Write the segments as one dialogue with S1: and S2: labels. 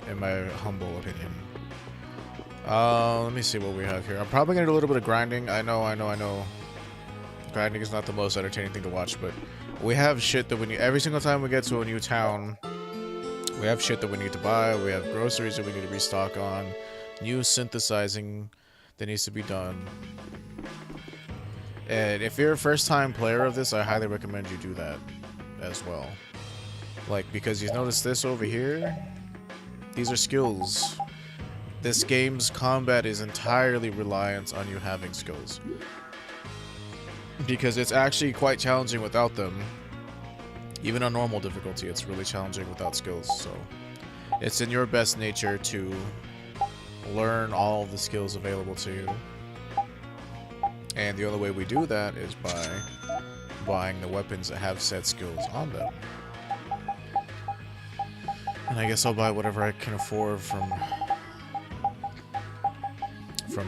S1: in my humble opinion. Let me see what we have here. I'm probably gonna do a little bit of grinding. I know. Grinding is not the most entertaining thing to watch, but we have shit that we need. Every single time we get to a new town, we have shit that we need to buy. We have groceries that we need to restock on. New synthesizing that needs to be done. And if you're a first-time player of this, I highly recommend you do that as well. Like, because you notice this over here? These are skills. This game's combat is entirely reliant on you having skills. Because it's actually quite challenging without them. Even on normal difficulty, it's really challenging without skills, so... It's in your best nature to learn all of the skills available to you. And the only way we do that is by buying the weapons that have said skills on them. And I guess I'll buy whatever I can afford from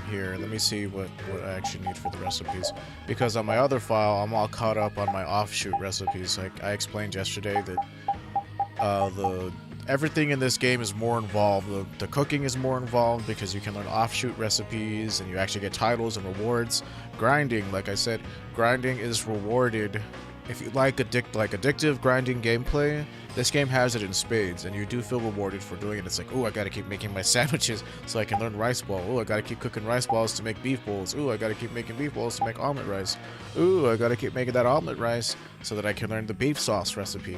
S1: here. Let me see what I actually need for the recipes. Because on my other file, I'm all caught up on my offshoot recipes. Like I explained yesterday that everything in this game is more involved. The cooking is more involved because you can learn offshoot recipes and you actually get titles and rewards. Grinding, like I said, grinding is rewarded. If you like addictive grinding gameplay, this game has it in spades, and you do feel rewarded for doing it. It's like, oh, I gotta keep making my sandwiches so I can learn rice ball. Oh, I gotta keep cooking rice balls to make beef bowls. Oh, I gotta keep making beef bowls to make omelet rice. Ooh, I gotta keep making that omelet rice so that I can learn the beef sauce recipe.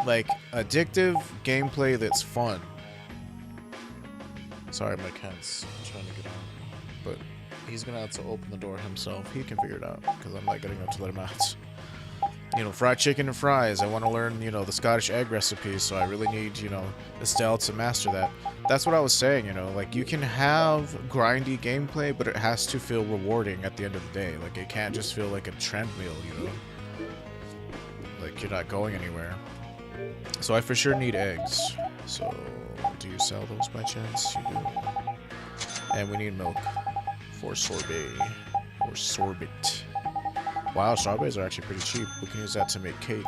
S1: Like, addictive gameplay that's fun. Sorry, my cat's trying to get on. But he's gonna have to open the door himself. He can figure it out, because I'm not getting up to let him out. You know, fried chicken and fries. I want to learn, you know, the Scottish egg recipe, so I really need, you know, Estelle to master that. That's what I was saying, you know, like, you can have grindy gameplay, but it has to feel rewarding at the end of the day. Like, it can't just feel like a treadmill, you know? Like, you're not going anywhere. So I for sure need eggs. So, do you sell those by chance? You do. And we need milk for sorbet. Or sorbet. Wow, strawberries are actually pretty cheap. We can use that to make cake.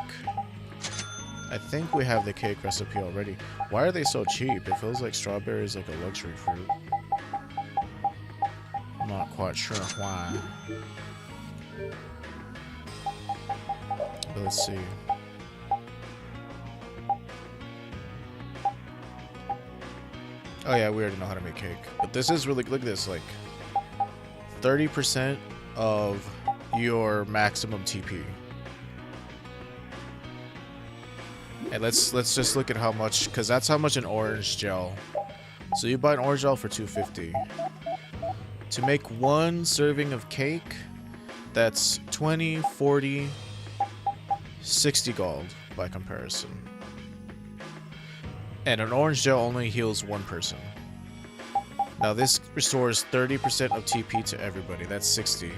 S1: I think we have the cake recipe already. Why are they so cheap? It feels like strawberry is like a luxury fruit. I'm not quite sure why. But let's see. Oh yeah, we already know how to make cake. But this is really, look at this, like 30% of your maximum TP. And let's just look at how much, because that's how much an orange gel. So you buy an orange gel for $2.50. To make one serving of cake, that's 20, 40, 60 gold by comparison. And an orange gel only heals one person. Now this restores 30% of TP to everybody. That's 60.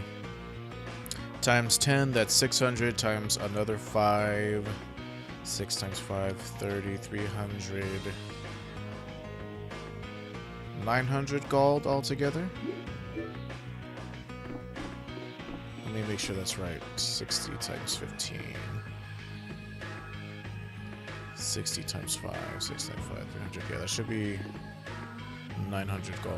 S1: Times 10, that's 600, times another 5. 6 times 5, 30, 300. 900 gold altogether. Let me make sure that's right. 60 times 15. 60 times 5, 6 times 5, 300. Yeah, that should be 900 gold.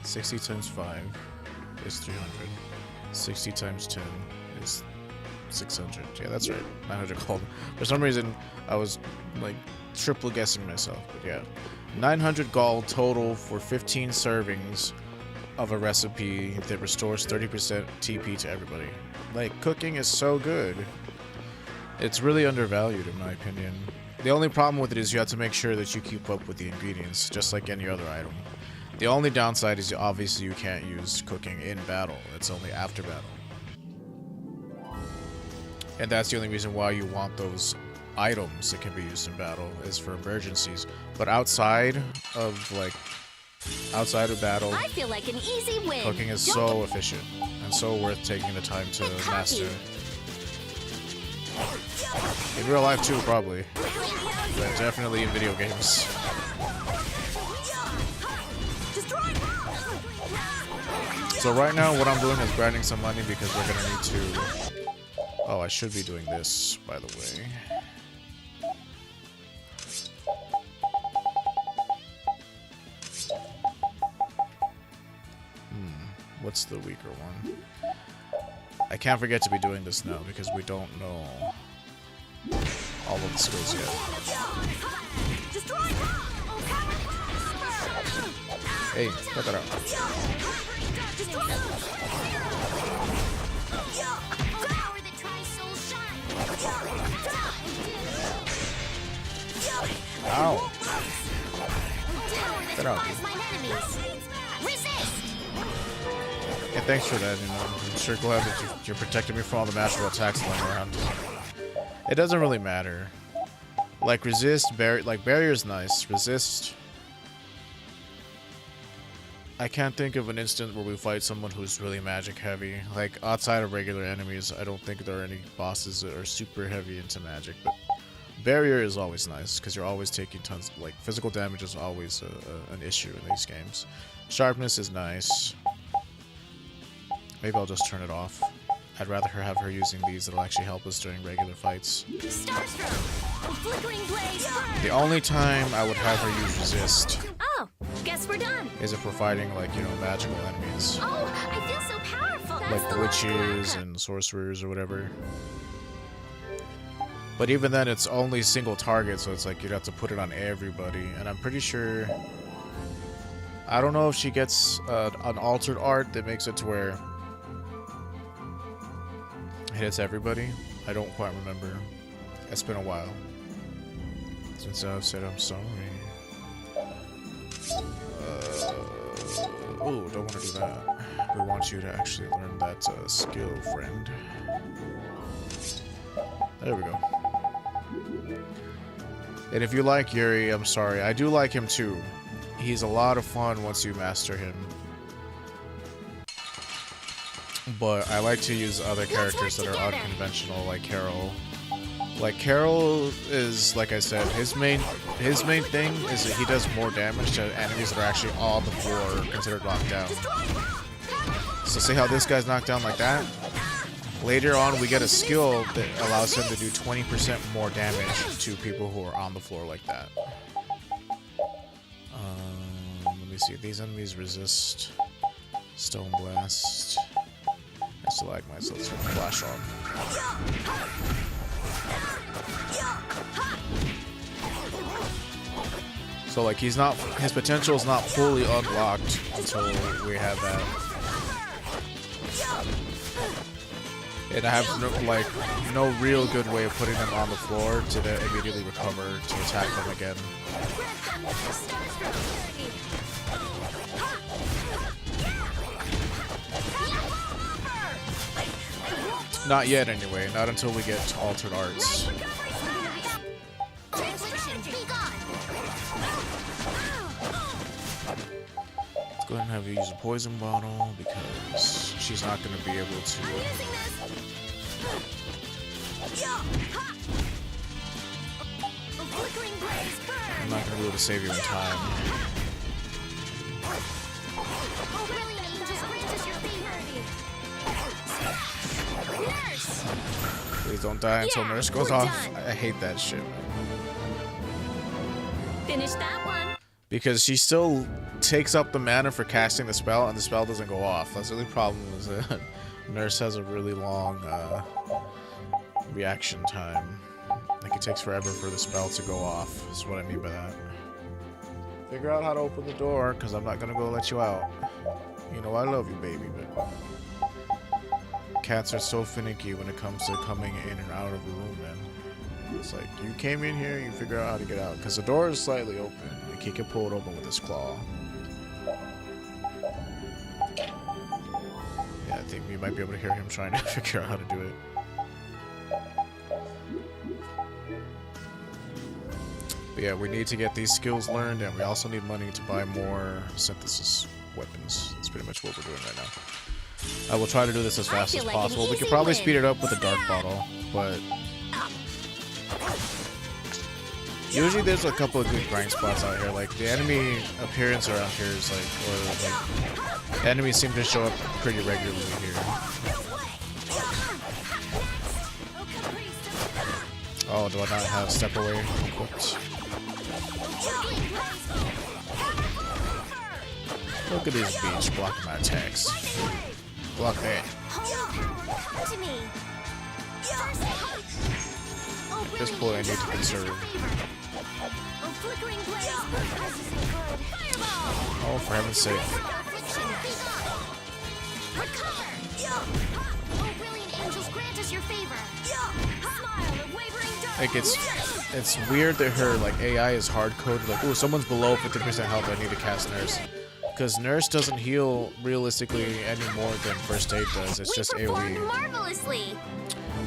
S1: $60 times 5 is 300. 60 times 10 is 600. Yeah, that's right. 900 gold. For some reason, I was like triple guessing myself, but yeah. 900 gold total for 15 servings of a recipe that restores 30% TP to everybody. Like, cooking is so good. It's really undervalued in my opinion. The only problem with it is you have to make sure that you keep up with the ingredients, just like any other item. The only downside is obviously you can't use cooking in battle. It's only after battle. And that's the only reason why you want those items that can be used in battle, is for emergencies. But outside of battle,
S2: I feel like an easy win.
S1: Cooking is so efficient and so worth taking the time to master. In real life too, probably. But definitely in video games. So right now what I'm doing is grinding some money because we're gonna need to... Oh, I should be doing this, by the way. What's the weaker one? I can't forget to be doing this now because we don't know all of the skills yet. Hey, check that out. Ow. Get out. Yeah, thanks for that. You know, I'm sure glad that you're protecting me from all the magical attacks going around. It doesn't really matter. Like resist, barrier's nice. Resist. I can't think of an instant where we fight someone who's really magic heavy. Like outside of regular enemies, I don't think there are any bosses that are super heavy into magic. But barrier is always nice because you're always taking tons. Like physical damage is always an issue in these games. Sharpness is nice. Maybe I'll just turn it off. I'd rather have her using these that'll actually help us during regular fights. The only time I would have her use resist
S2: guess we're done.
S1: is if we're fighting, like, you know, magical enemies.
S2: Oh, I feel so powerful.
S1: Like the witches and sorcerers or whatever. But even then, it's only single target, so it's like you'd have to put it on everybody. And I'm pretty sure... I don't know if she gets an altered art that makes it to where it hits everybody. I don't quite remember. It's been a while since I've said I'm sorry. Oh, don't want to do that. We want you to actually learn that skill, friend. There we go. And if you like Yuri, I'm sorry. I do like him too. He's a lot of fun once you master him. But I like to use other characters that are unconventional, like Carol. Like Carol is, like I said, his main thing is that he does more damage to enemies that are actually on the floor, considered knocked down. So see how this guy's knocked down like that? Later on, we get a skill that allows him to do 20% more damage to people who are on the floor like that. Let me see. These enemies resist Stone Blast. I still like myself, so flash on. So like his potential is not fully unlocked until we have that. And I have no real good way of putting them on the floor to then immediately recover to attack them again. Not yet, anyway. Not until we get to altered arts. Let's go ahead and have you use a poison bottle because she's not going to be able to. I'm not going to be able to save you in time. Please don't die until Nurse goes off. I hate that shit, man.
S2: Finish that one.
S1: Because she still takes up the mana for casting the spell, and the spell doesn't go off. That's the only problem, is that Nurse has a really long reaction time. Like, it takes forever for the spell to go off. That's what I mean by that. Figure out how to open the door, because I'm not going to go let you out. You know, I love you, baby, but... Cats are so finicky when it comes to coming in and out of a room, man. It's like, you came in here, you figure out how to get out. Because the door is slightly open. Like, he can pull it open with his claw. Yeah, I think we might be able to hear him trying to figure out how to do it. But yeah, we need to get these skills learned, and we also need money to buy more synthesis weapons. That's pretty much what we're doing right now. I will try to do this as fast as possible. We could probably speed it up with a dark bottle, but usually there's a couple of good grind spots out here. Like the enemy appearance around here is like, or like Enemies seem to show up pretty regularly here. Oh, do I not have step away equipped? Look at these beats blocking my attacks. Block that.
S2: Come to me.
S1: At this point, I need to conserve. Oh, for heaven's sake. Like it's weird that her like AI is hard coded. Like, oh, someone's below 50% health. I need to cast Nurse, because Nurse doesn't heal realistically any more than First Aid does. It's just AOE.
S2: Marvelously.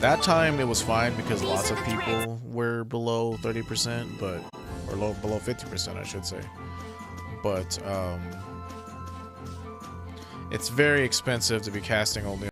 S1: That time it was fine because lots of people were below 30%, but or below 50%, I should say. But it's very expensive to be casting only